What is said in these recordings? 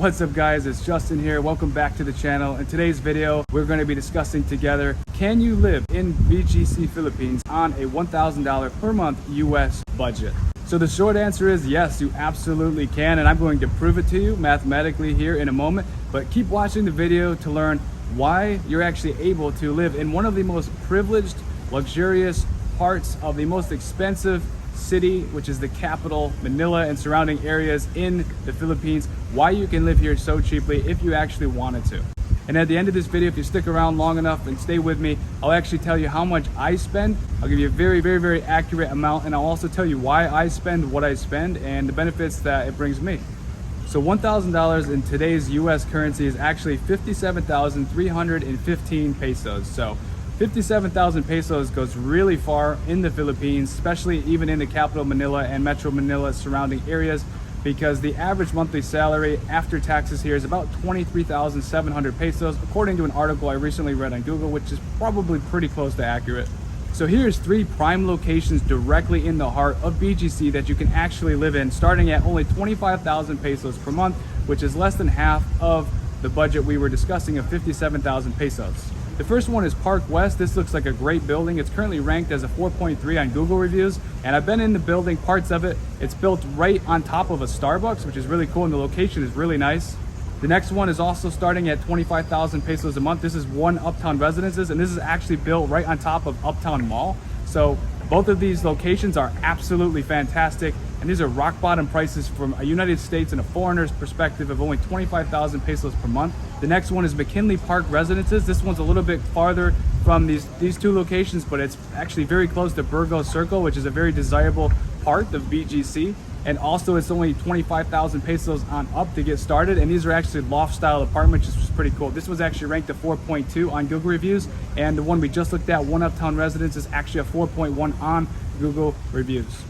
What's up guys, it's Justin here. Welcome back to the channel. In today's video, we're going to be discussing together, can you live in BGC Philippines on a $1,000 per month US budget? So the short answer is yes, you absolutely can, and I'm going to prove it to you mathematically here in a moment. But keep watching the video to learn why you're actually able to live in one of the most privileged, luxurious parts of the most expensive city, which is the capital, Manila, and surrounding areas in the Philippines. Why you can live here so cheaply if you actually wanted to. And at the end of this video, if you stick around long enough and stay with me, I'll actually tell you how much I spend. I'll give you a very accurate amount, and I'll also tell you why I spend what I spend and the benefits that it brings me. So $1,000 in today's US currency is actually 57,315 pesos. So 57,000 pesos goes really far in the Philippines, especially even in the capital Manila and Metro Manila surrounding areas, because the average monthly salary after taxes here is about 23,700 pesos, according to an article I recently read on Google, which is probably pretty close to accurate. So here's 3 prime locations directly in the heart of BGC that you can actually live in, starting at only 25,000 pesos per month, which is less than half of the budget we were discussing of 57,000 pesos. The first one is Park West. This looks like a great building. It's currently ranked as a 4.3 on Google reviews, and I've been in the building, parts of it. It's built right on top of a Starbucks, which is really cool, and the location is really nice. The next one is also starting at 25,000 pesos a month. This is One Uptown Residences, and this is actually built right on top of Uptown Mall. So both of these locations are absolutely fantastic, and these are rock bottom prices from a United States and a foreigner's perspective of only 25,000 pesos per month. The next one is Mckinley Park Residences. This one's a little bit farther from these 2 locations, but it's actually very close to Burgos Circle, which is a very desirable part of BGC. And also it's only 25,000 pesos on up to get started, and these are actually loft style apartments, which is pretty cool. This was actually ranked a 4.2 on Google reviews, and the one we just looked at, One Uptown Residence, is actually a 4.1 on Google reviews.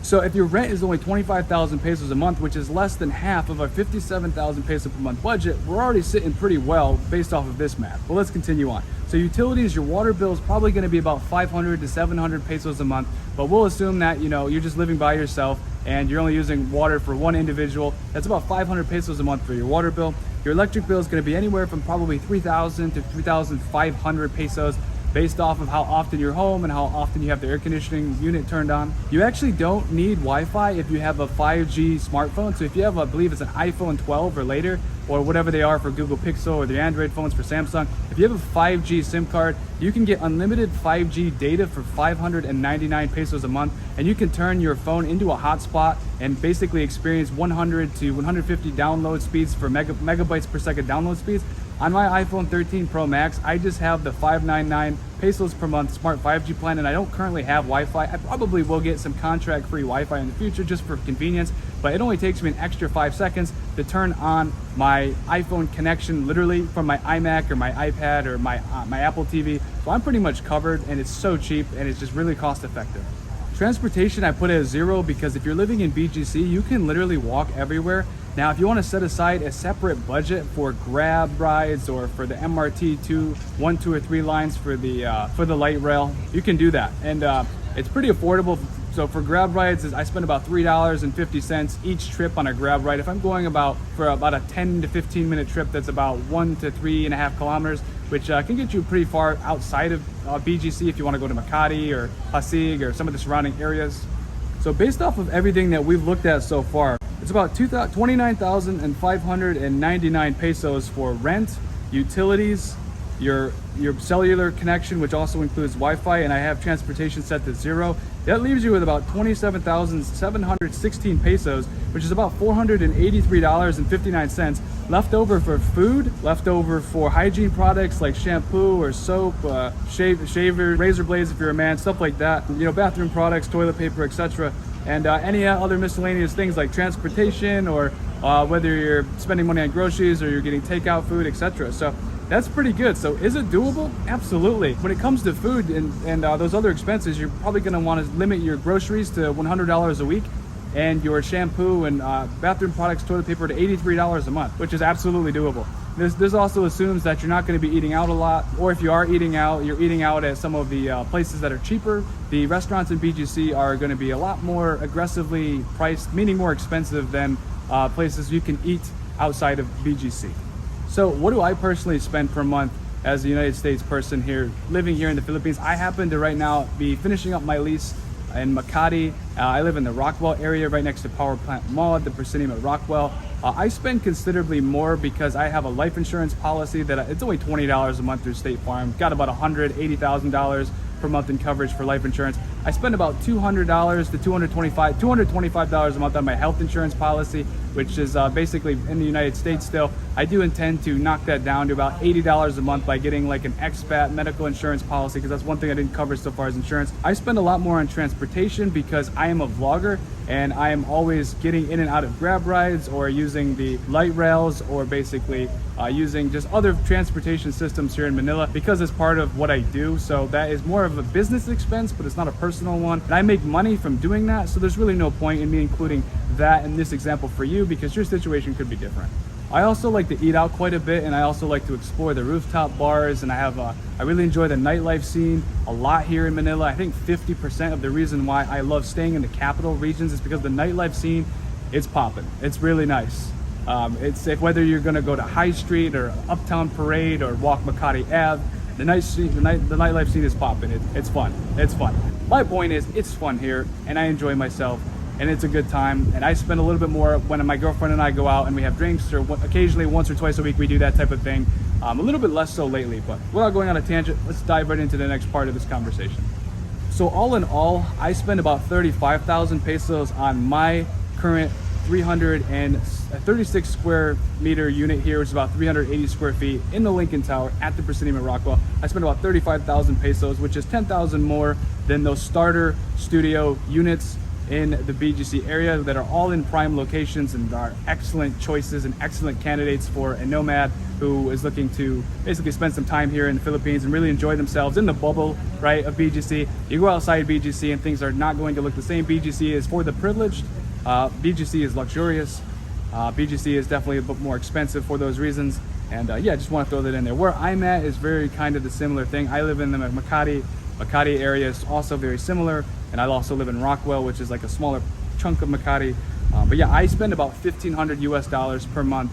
So if your rent is only 25,000 pesos a month, which is less than half of our 57,000 peso per month budget, we're already sitting pretty well based off of this math. But let's continue on. So utilities, your water bill is probably going to be about 500 to 700 pesos a month, but we'll assume that you're just living by yourself and you're only using water for one individual. That's about 500 pesos a month for your water bill. Your electric bill is going to be anywhere from probably 3,000 to 3,500 pesos, based off of how often you're home and how often you have the air conditioning unit turned on. You actually don't need Wi-Fi if you have a 5G smartphone. So if you have, I believe it's an iPhone 12 or later, or whatever they are for Google Pixel, or the Android phones for Samsung, if you have a 5G SIM card, you can get unlimited 5G data for 599 pesos a month, and you can turn your phone into a hotspot and basically experience 100 to 150 download speeds for megabytes per second download speeds. On my iPhone 13 Pro Max, I just have the 599 pesos per month smart 5G plan, and I don't currently have Wi-Fi. I probably will get some contract-free Wi-Fi in the future just for convenience, but it only takes me an extra 5 seconds to turn on my iPhone connection, literally from my iMac or my iPad or my Apple TV. So I'm pretty much covered, and it's so cheap, and it's just really cost-effective. Transportation, I put it at 0 because if you're living in BGC, you can literally walk everywhere. Now, if you want to set aside a separate budget for Grab rides or for the MRT 1, 2, or 3 lines for the light rail, you can do that, and it's pretty affordable. So for Grab rides, I spend about $3.50 each trip on a Grab ride. If I'm going for about a 10 to 15 minute trip, that's about 1 to 3.5 kilometers, which can get you pretty far outside of BGC if you want to go to Makati or Pasig or some of the surrounding areas. So based off of everything that we've looked at so far, it's about 29,599 pesos for rent, utilities, your cellular connection, which also includes Wi-Fi, and I have transportation set to 0. That leaves you with about 27,716 pesos, which is about $483.59 left over for food, left over for hygiene products like shampoo or soap, shaver, razor blades if you're a man, stuff like that, bathroom products, toilet paper, etc. And any other miscellaneous things like transportation, or whether you're spending money on groceries or you're getting takeout food, etc. So that's pretty good. So is it doable? Absolutely. When it comes to food and those other expenses, you're probably going to want to limit your groceries to $100 a week, and your shampoo and bathroom products, toilet paper, to $83 a month, which is absolutely doable. This also assumes that you're not going to be eating out a lot, or if you are eating out, you're eating out at some of the places that are cheaper. The restaurants in BGC are going to be a lot more aggressively priced, meaning more expensive than places you can eat outside of BGC. So what do I personally spend per month as a United States person here, living here in the Philippines? I happen to right now be finishing up my lease in Makati. I live in the Rockwell area right next to Power Plant Mall at the Proscenium at Rockwell. I spend considerably more because I have a life insurance policy that it's only $20 a month through State Farm. Got about $180,000 per month in coverage for life insurance. I spend about $200 to $225 a month on my health insurance policy, which is basically in the United States still. I do intend to knock that down to about $80 a month by getting like an expat medical insurance policy, because that's one thing I didn't cover so far as insurance. I spend a lot more on transportation because I am a vlogger and I am always getting in and out of grab rides or using the light rails, or basically using just other transportation systems here in Manila because it's part of what I do. So that is more of a business expense, but it's not a personal one. And I make money from doing that. So there's really no point in me including that in this example for you, because your situation could be different. I also like to eat out quite a bit, and I also like to explore the rooftop bars, and I really enjoy the nightlife scene a lot here in Manila. I think 50% of the reason why I love staying in the capital regions is because the nightlife scene, it's popping. It's really nice. It's whether you're gonna go to High Street or Uptown Parade or walk Makati Ave, the nightlife scene is popping. It's fun. It's fun. My point is, it's fun here, and I enjoy myself, and it's a good time. And I spend a little bit more when my girlfriend and I go out and we have drinks, or occasionally once or twice a week we do that type of thing. A little bit less so lately, but without going on a tangent, let's dive right into the next part of this conversation. So all in all, I spend about 35,000 pesos on my current 336 square meter unit here, which is about 380 square feet in the Lincoln Tower at the Proscenium at Rockwell. I spend about 35,000 pesos, which is 10,000 more than those starter studio units in the BGC area that are all in prime locations and are excellent choices and excellent candidates for a nomad who is looking to basically spend some time here in the Philippines and really enjoy themselves in the bubble, right, of BGC. You go outside BGC and things are not going to look the same. BGC is for the privileged. BGC is luxurious. BGC is definitely a bit more expensive for those reasons. And yeah, I just want to throw that in there. Where I'm at is very kind of the similar thing. I live in the Makati area is also very similar. And I also live in Rockwell, which is like a smaller chunk of Makati. But yeah, I spend about $1,500 US per month,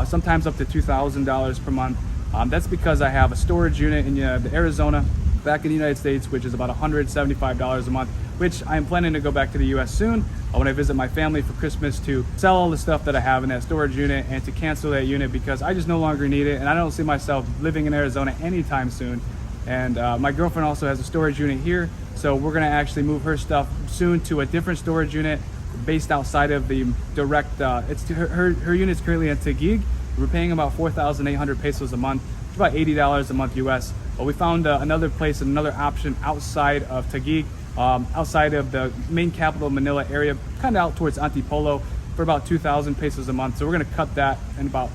sometimes up to $2,000 per month. That's because I have a storage unit in the Arizona, back in the United States, which is about $175 a month, which I'm planning to go back to the US soon when I visit my family for Christmas, to sell all the stuff that I have in that storage unit and to cancel that unit because I just no longer need it, and I don't see myself living in Arizona anytime soon. And my girlfriend also has a storage unit here, so we're gonna actually move her stuff soon to a different storage unit based outside of the direct, her unit's currently in Taguig. We're paying about 4,800 pesos a month, it's about $80 a month US. But we found another place, another option outside of Taguig, outside of the main capital Manila area, kind of out towards Antipolo, for about 2,000 pesos a month. So we're gonna cut that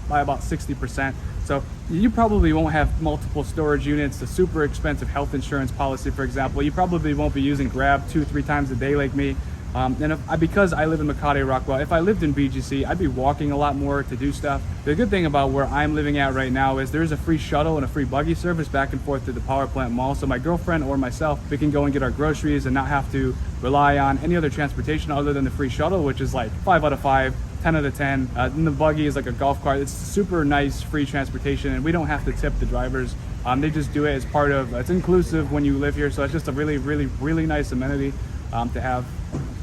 by about 60%. So you probably won't have multiple storage units, a super expensive health insurance policy, for example. You probably won't be using Grab 2-3 times a day like me. And because I live in Makati, Rockwell, if I lived in BGC, I'd be walking a lot more to do stuff. The good thing about where I'm living at right now is there's a free shuttle and a free buggy service back and forth to the Power Plant Mall. So my girlfriend or myself, we can go and get our groceries and not have to rely on any other transportation other than the free shuttle, which is like 5 out of 5. 10 out of 10. And the buggy is like a golf cart. It's super nice free transportation, and we don't have to tip the drivers. They just do it as part of, it's inclusive when you live here, so it's just a really, really, really nice amenity to have.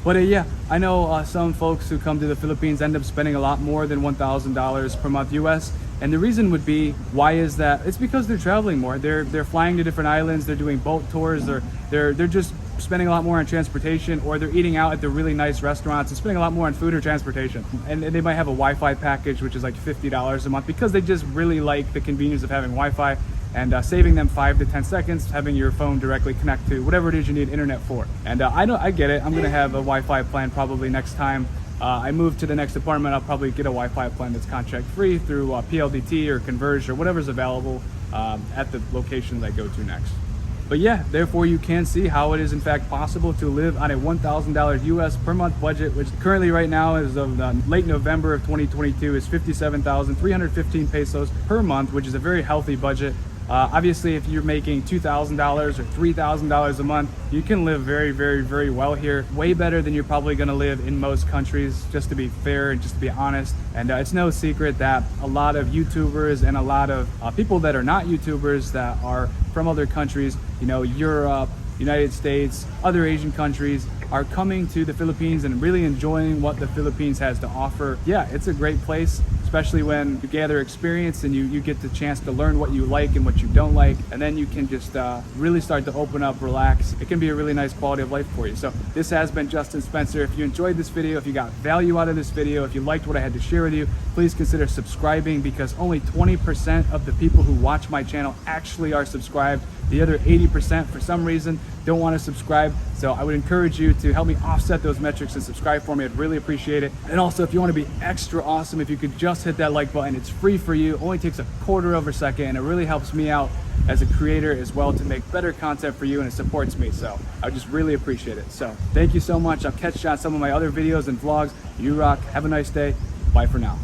But yeah, I know some folks who come to the Philippines end up spending a lot more than $1,000 per month US. And the reason would be, why is that? It's because they're traveling more. They're flying to different islands, they're doing boat tours, they're just spending a lot more on transportation, or they're eating out at the really nice restaurants and spending a lot more on food or transportation. And they might have a Wi-Fi package, which is like $50 a month, because they just really like the convenience of having Wi-Fi and saving them 5 to 10 seconds, having your phone directly connect to whatever it is you need internet for. And I get it. I'm gonna have a Wi-Fi plan probably next time I move to the next apartment. I'll probably get a Wi-Fi plan that's contract free through PLDT or Converge or whatever's available at the locations I go to next. But yeah, therefore you can see how it is in fact possible to live on a $1,000 US per month budget, which currently right now, as of late November of 2022, is 57,315 pesos per month, which is a very healthy budget. Obviously, if you're making $2,000 or $3,000 a month, you can live very, very, very well here. Way better than you're probably gonna live in most countries, just to be fair and just to be honest. And it's no secret that a lot of YouTubers and a lot of people that are not YouTubers that are from other countries, you know, Europe, United States, other Asian countries, are coming to the Philippines and really enjoying what the Philippines has to offer. Yeah, it's a great place, especially when you gather experience and you get the chance to learn what you like and what you don't like, and then you can just really start to open up, relax. It can be a really nice quality of life for you. So this has been Justin Spencer. If you enjoyed this video, if you got value out of this video, if you liked what I had to share with you, please consider subscribing, because only 20% of the people who watch my channel actually are subscribed. The other 80% for some reason don't want to subscribe. So I would encourage you to help me offset those metrics and subscribe for me. I'd really appreciate it. And also, if you want to be extra awesome, if you could just hit that like button. It's free for you, only takes a quarter of a second, and it really helps me out as a creator as well to make better content for you, and it supports me. So I would just really appreciate it. So thank you so much. I'll catch you on some of my other videos and vlogs. You rock. Have a nice day. Bye for now.